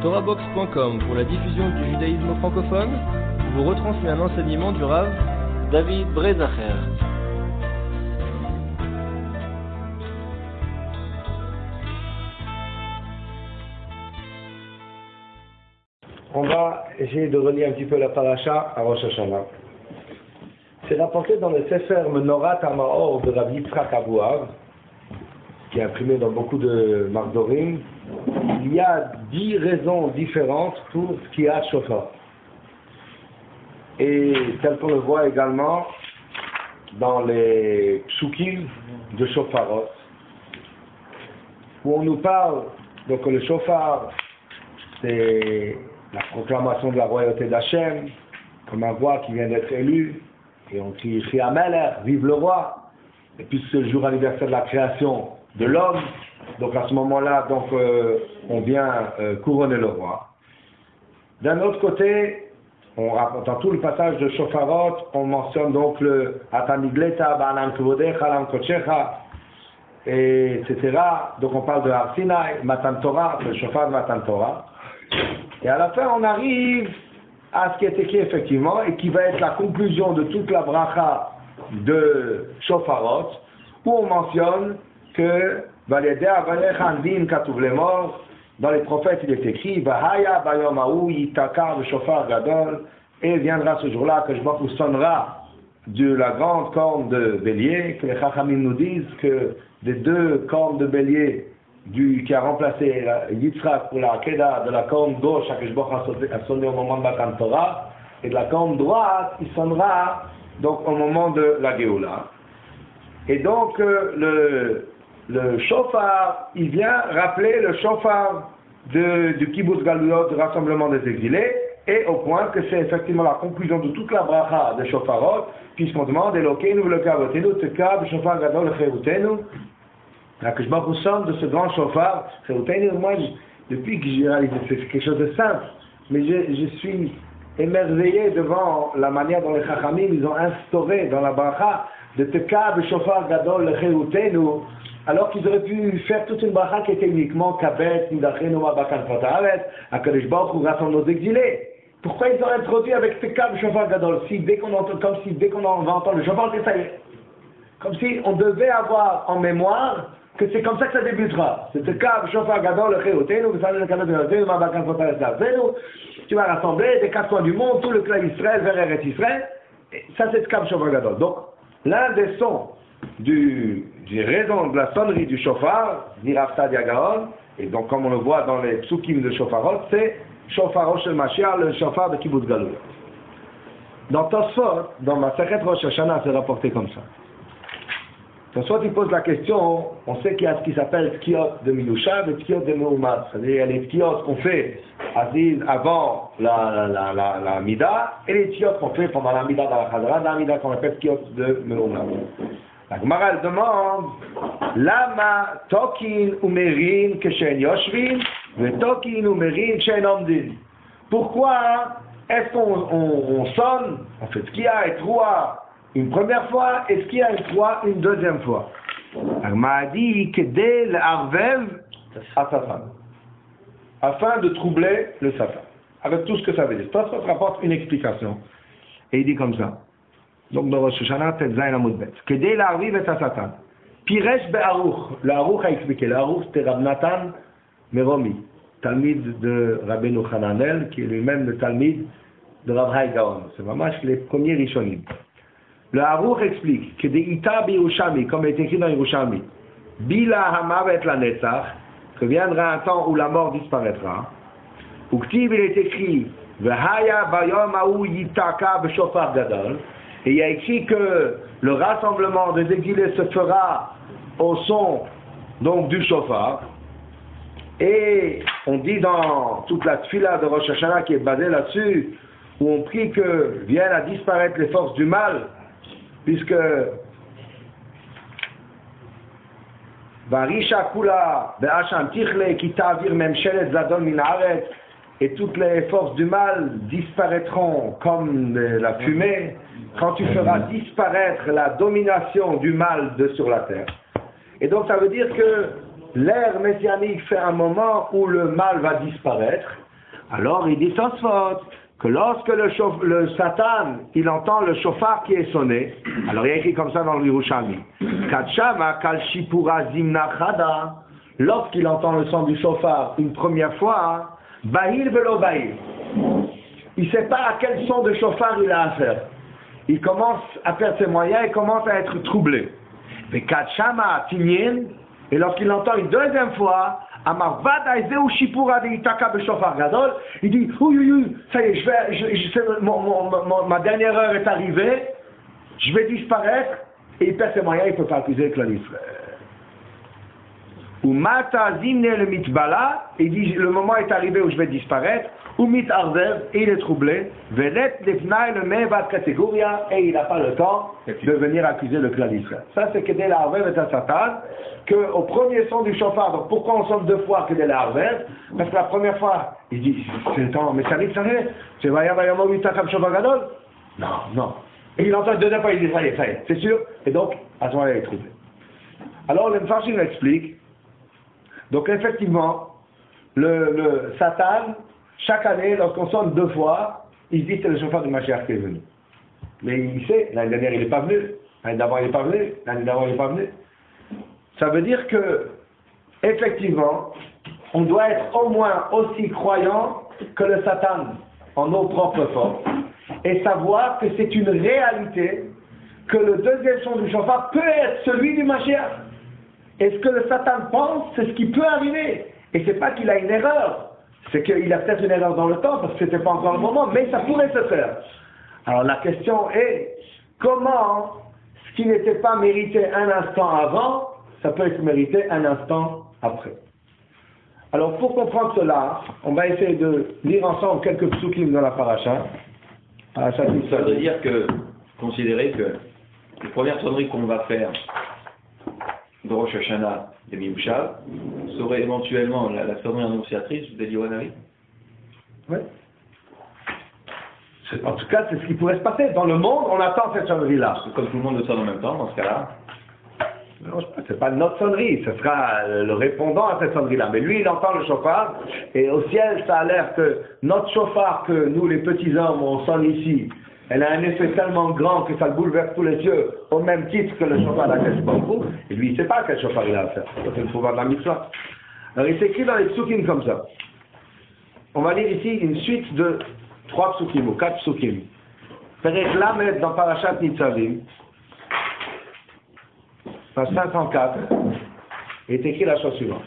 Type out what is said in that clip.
Torahbox.com pour la diffusion du judaïsme francophone vous retransmet un enseignement du Rav David Brezacher. On va essayer de relier un petit peu la paracha à Rosh Hashanah. C'est rapporté dans le Sefer Menorat HaMaor de Rabbi Yitzhak Abouhav, qui est imprimé dans beaucoup de Mardorim. Il y a 10 raisons différentes pour ce qui a shofar. Et tel qu'on le voit également dans les psukim de shofarot, où on nous parle, donc le shofar, c'est la proclamation de la royauté d'Hachem, comme un roi qui vient d'être élu, et on crie Chiameler, vive le roi, et puis c'est le jour anniversaire de la création de l'homme, donc à ce moment-là, donc, on vient couronner le roi. D'un autre côté, dans tout le passage de Shofarot, on mentionne donc le Atamigleta, Ba'alam Kvodecha, Alam Kochecha, etc. Donc on parle de Har Sinai, Matan Torah, le Shofar de Matan Torah. Et à la fin, on arrive à ce qui est écrit effectivement, et qui va être la conclusion de toute la bracha de Shofarot, où on mentionne que dans les prophètes, il est écrit Vahaya bayom haou yitakar shofar gadol, et viendra ce jour-là que je vous sonnera de la grande corne de bélier, que les Chachamim nous disent que des 2 cornes de bélier qui a remplacé Yitzhak pour la Keda de la corne gauche que je a sonné au moment de Matan Torah, et de la corne droite il sonnera donc au moment de la Géoula. Et donc le shofar, il vient rappeler le shofar du kibbutz galuyot, du rassemblement des exilés, et au point que c'est effectivement la conclusion de toute la bracha de shofarot, puisqu'on demande Elokeinu v'lokavotenu tekav shofar gadol cherutenu, que je me sonne de ce grand shofar cherutenu. Moi, depuis que j'ai réalisé, c'est quelque chose de simple, mais je suis émerveillé devant la manière dont les chachamim ils ont instauré dans la bracha de tekav shofar gadol cherutenu, alors qu'ils auraient pu faire toute une bracha qui était uniquement Kabet, Nidachenu, Mabakan Fataharet, Akadosh Baruch Hu rassemble nos exilés. Pourquoi ils ont introduit avec Tekav Shofar Gadol, dès qu'on va entendre le Shofar, c'est ça y est. Comme si on devait avoir en mémoire que c'est comme ça que ça débutera. C'est Tekav Shofar Gadol, Cherutenu, Mabakan Fataharet, tu vas rassembler des 4 coins du monde, tout le clan Israël vers Eretz Israël. Ça c'est Tekav Shofar Gadol. Donc, l'un des sons des raisons de la sonnerie du shofar, dit Rav Sadia Gaon, et donc comme on le voit dans les psukim de shofarot, c'est Shofar Shel Mashiach, le shofar de Kibbutz Galuyot. Dans Tosfot, dans Masechet Rosh Hashanah, c'est rapporté comme ça. Tosfot, il pose la question, on sait qu'il y a ce qui s'appelle Tkiot de Milushav et Tkiot de Meumat, c'est-à-dire il y a les Tkiot qu'on fait avant la Mida, et les Tkiot qu'on fait pendant la Mida dans la Chazara, dans la Mida qu'on appelle Tkiot de Meumat. La Gemara elle demande Lama tokin umerin keshen yoshvin ve tokin umerin keshen omdin. Pourquoi est-ce qu'on sonne, on fait Tkiya et Troua une première fois et Tkiya et Troua une deuxième fois? La Gemara dit Kedé l'arvev asafan, afin de troubler le safan, avec tout ce que ça veut dire. Ça rapporte une explication et il dit comme ça. Donc dans Rosh Hashanah, Tetzain Amud Bet. Kedei l'arviv et Satan. Piresh be'aruch. Le Aruch a expliqué. Le Aruch c'était Rav Natan Meromi, Talmid de Rabbeinu Hananel, qui est lui-même le Talmid de Rav Hai Gaon. C'est vraiment les premiers Rishonim. Le Aruch explique que des Ita Yerushalmi, comme il est écrit dans Yerushalmi, Bila Hamavet la Netzach, que viendra un temps où la mort disparaîtra. Uktiv il est écrit Vehaya Bayom Haou Yitaka B'Shofar Gadol. Et il y a écrit que le rassemblement des exilés se fera au son donc du shofar. Et on dit dans toute la tfila de Rosh Hashanah qui est basée là-dessus, où on prie que viennent à disparaître les forces du mal, puisque Varisha Kula Be'asham Tichle Kitavir Memshelet Zadon Minaret, et toutes les forces du mal disparaîtront comme la fumée quand tu feras disparaître la domination du mal sur la terre. Et donc ça veut dire que l'ère messianique fait un moment où le mal va disparaître, Alors il dit Tosfot que lorsque le Satan, il entend le chauffard qui est sonné, alors il y a écrit comme ça dans le Yerushalmi, Katshama kal shipura zimna chada, lorsqu'il entend le son du chauffard une première fois, bahil velo bahil, il ne sait pas à quel son de chauffard il a affaire. Il commence à perdre ses moyens, il commence à être troublé. Mais Katshama tinyin, et lorsqu'il entend une deuxième fois, il dit, oui, ça y est, ma dernière heure est arrivée, je vais disparaître, et il perd ses moyens, il ne peut pas accuser que l'Israël. Ou mata zimne le mitbala, il dit, le moment est arrivé où je vais disparaître, ou mit arzev, et il est troublé, velet lefnaï le mevat catégoria, et il n'a pas le temps de venir accuser le clan d'Israël. Ça, c'est que dès l'arzev est un satan, qu'au premier son du chauffard, donc pourquoi on sonne deux fois que dès l'arzev? Parce que la première fois, il dit, c'est le temps, mais ça arrive, c'est vayama witakam shofar gadol? Non. Et il entend une deuxième fois, il dit, ça y est, c'est sûr, et donc, à ce moment-là, il est troublé. Alors, le Mfarshim explique. Donc effectivement, le Satan, chaque année, lorsqu'on sonne deux fois, il dit c'est le chauffeur du Mashiach qui est venu. Mais il sait, l'année dernière il n'est pas venu, l'année d'avant il n'est pas venu, l'année d'avant il n'est pas venu. Ça veut dire que, effectivement, on doit être au moins aussi croyant que le Satan en nos propres forces et savoir que c'est une réalité que le deuxième son du chauffard peut être celui du Mashiach. Et ce que le Satan pense, c'est ce qui peut arriver. Et c'est pas qu'il a une erreur, c'est qu'il a peut-être une erreur dans le temps, parce que c'était pas encore le moment, mais ça pourrait se faire. Alors la question est, comment ce qui n'était pas mérité un instant avant, ça peut être mérité un instant après. Alors pour comprendre cela, on va essayer de lire ensemble quelques psukim dans la paracha. Ça veut dire que, considérer que les premières sonneries qu'on va faire de Rosh Hashanah et Miyushav serait éventuellement la sonnerie annonciatrice de l'Iwanavi. Oui. En tout cas, c'est ce qui pourrait se passer. Dans le monde, on attend cette sonnerie-là. Comme tout le monde le sonne en même temps, dans ce cas-là. Non, c'est pas notre sonnerie, ce sera le répondant à cette sonnerie-là. Mais lui, il entend le chauffard, et au ciel, ça a l'air que notre chauffard, que nous, les petits hommes, on sonne ici, elle a un effet tellement grand que ça bouleverse tous les cieux, au même titre que le chauffard d'Akash Baruch. Et lui, il ne sait pas quel chauffard il a à faire. C'est le pouvoir de la mitzvah. Alors, il s'écrit dans les psukim comme ça. On va lire ici une suite de 3 psukim, ou 4 psukim. Perek Lamed dans Parashat Nitzavim, page 504, est écrit la chose suivante.